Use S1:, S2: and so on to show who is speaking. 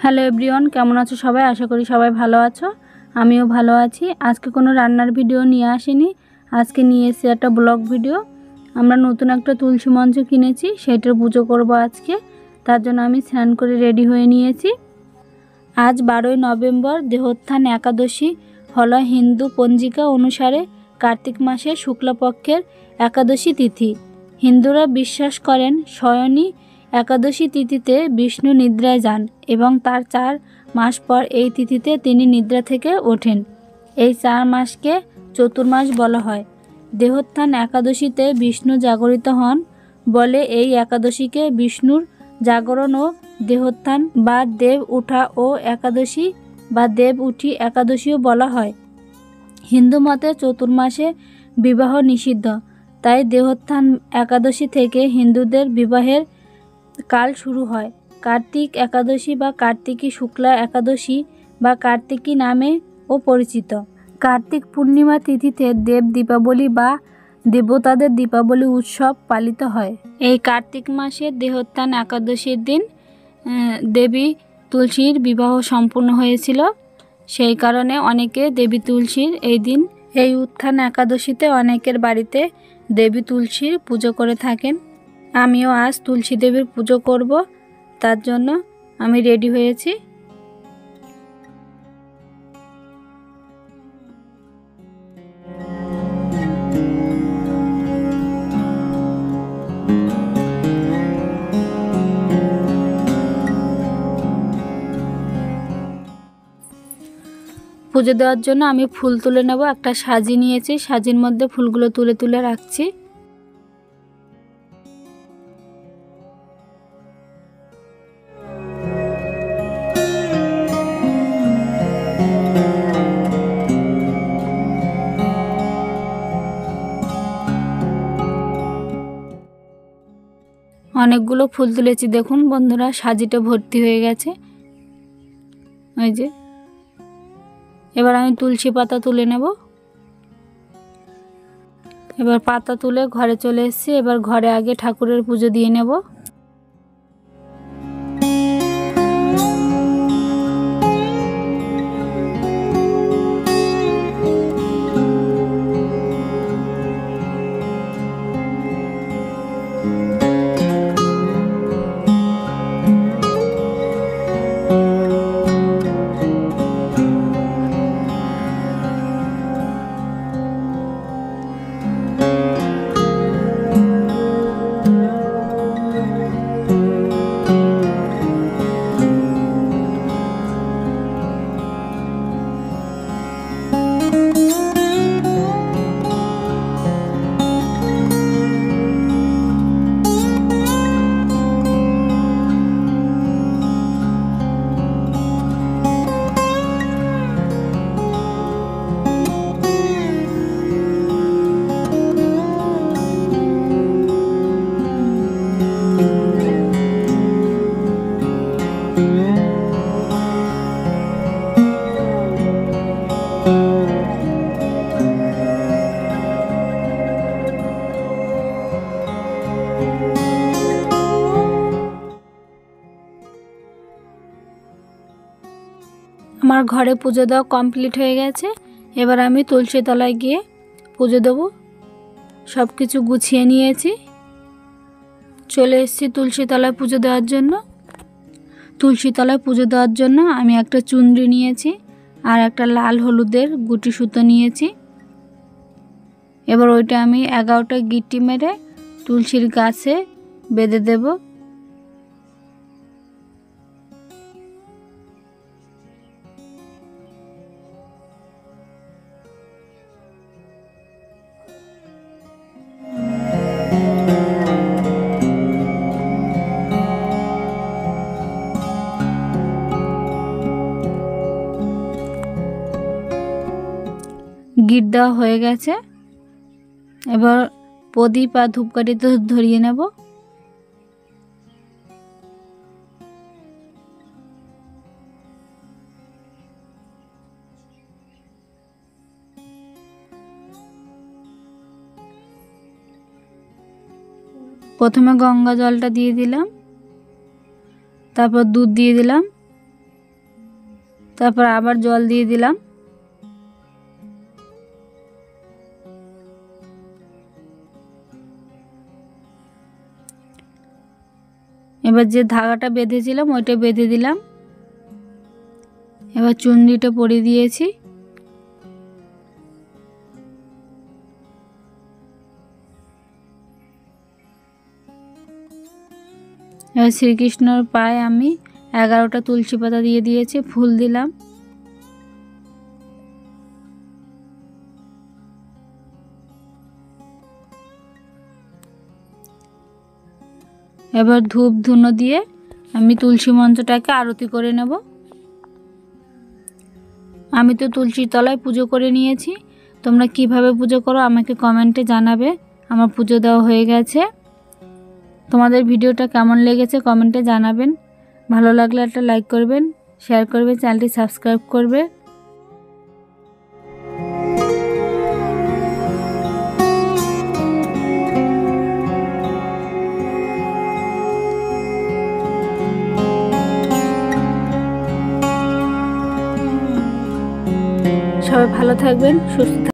S1: Hello everyone, কেমন আছো সবাই? আশা করি সবাই ভালো আছো। আমিও ভালো আছি। আজকে কোনো রান্নার ভিডিও নিয়ে আসিনি, আজকে নিয়ে এসেছি একটা ব্লগ ভিডিও। আমরা নতুন একটা তুলসী মঞ্চ কিনেছি, সেইটার পুজো করব আজকে। তার জন্য আমি স্নান করে রেডি হয়ে নিয়েছি। আজ 12ই নভেম্বর, দেহোত্থান একাদশী হলো হিন্দু পঞ্জিকা অনুসারে কার্তিক মাসের শুক্লপক্ষের একাদশী তিথি। হিন্দুরা বিশ্বাস করেন শয়নী একাদশী তিথিতে বিষ্ণু নিদ্রায় যান এবং তার 4 মাস পর এই তিথিতে তিনি নিদ্রা থেকে ওঠেন। এই 4 মাসকে চতুর্মাস বলা হয়। দেহোত্থান একাদশীতে বিষ্ণু জাগরিত হন বলে এই একাদশীকে বিষ্ণুর জাগরণ ও দেহোত্থান বা দেব উঠা ও একাদশী বা দেব উঠি একাদশীও বলা হয়। হিন্দু মতে চতুর্মাসে বিবাহ নিষিদ্ধ, তাই দেহোত্থান একাদশী থেকে হিন্দুদের বিবাহের কাল শুরু হয়। কার্তিক একাদশী বা কার্তিকী শুক্লা একাদশী বা কার্তিকী নামেও পরিচিত। কার্তিক পূর্ণিমা তিথিতে দেব দীপাবলি বা দেবতাদের দীপাবলি উৎসব পালিত হয়। এই কার্তিক মাসের দেহোত্থান একাদশীর দিন দেবী তুলসীর বিবাহ সম্পূর্ণ হয়েছিল। সেই কারণে অনেকে দেবী তুলসীর এই দিন, এই উত্থান একাদশীতে অনেকের বাড়িতে দেবী তুলসীর পুজো করে থাকেন। আমিও আজ তুলসী দেবীর পুজো করব, তার জন্য আমি রেডি হয়েছি। পুজো দেওয়ার জন্য আমি ফুল তুলে নেব। একটা সাজি নিয়েছি, সাজির মধ্যে ফুলগুলো তুলে তুলে রাখছি। অনেকগুলো ফুল তুলেছি, দেখুন বন্ধুরা, সাজিটা ভর্তি হয়ে গেছে। ওই যে, এবার আমি তুলসী পাতা তুলে নেব। এবার পাতা তুলে ঘরে চলে এসেছি। এবার ঘরে আগে ঠাকুরের পুজো দিয়ে নেব। আমার ঘরে পুজো দেওয়া কমপ্লিট হয়ে গেছে। এবার আমি তুলসী তলায় গিয়ে পুজো দেব। সব কিছু গুছিয়ে নিয়েছি, চলে এসেছি তুলসী তলায় পুজো দেওয়ার জন্য। তুলসী তলায় পুজো দেওয়ার জন্য আমি একটা চুনরি নিয়েছি আর একটা লাল হলুদের গুটি সুতো নিয়েছি। এবার ওইটা আমি 11টা গিঁটি মেরে তুলসীর গাছে বেঁধে দেব। গিট দেওয়া হয়ে গেছে। এবার প্রদীপ আর ধূপকাঠিতে ধরিয়ে নেব। প্রথমে গঙ্গা জলটা দিয়ে দিলাম, তারপর দুধ দিয়ে দিলাম, তারপর আবার জল দিয়ে দিলাম। এবার যে ধাগাটা বেঁধেছিলাম ওইটা বেঁধে দিলাম। এবার চুনরিটা পরিয়ে দিয়েছি। এবার শ্রীকৃষ্ণর পায়ে আমি 11টা তুলসী পাতা দিয়ে দিয়েছি, ফুল দিলাম। এবার ধূপ ধুনো দিয়ে আমি তুলসী মঞ্চটাকে আরতি করে নেব। আমি তো তুলসীর তলায় পুজো করে নিয়েছি। তোমরা কিভাবে পুজো করো আমাকে কমেন্টে জানাবে। আমার পুজো দেওয়া হয়ে গেছে। তোমাদের ভিডিওটা কেমন লেগেছে কমেন্টে জানাবেন। ভালো লাগলে একটা লাইক করবেন, শেয়ার করবেন, চ্যানেলটি সাবস্ক্রাইব করবে। সবাই ভালো থাকবেন, সুস্থ থাকবেন।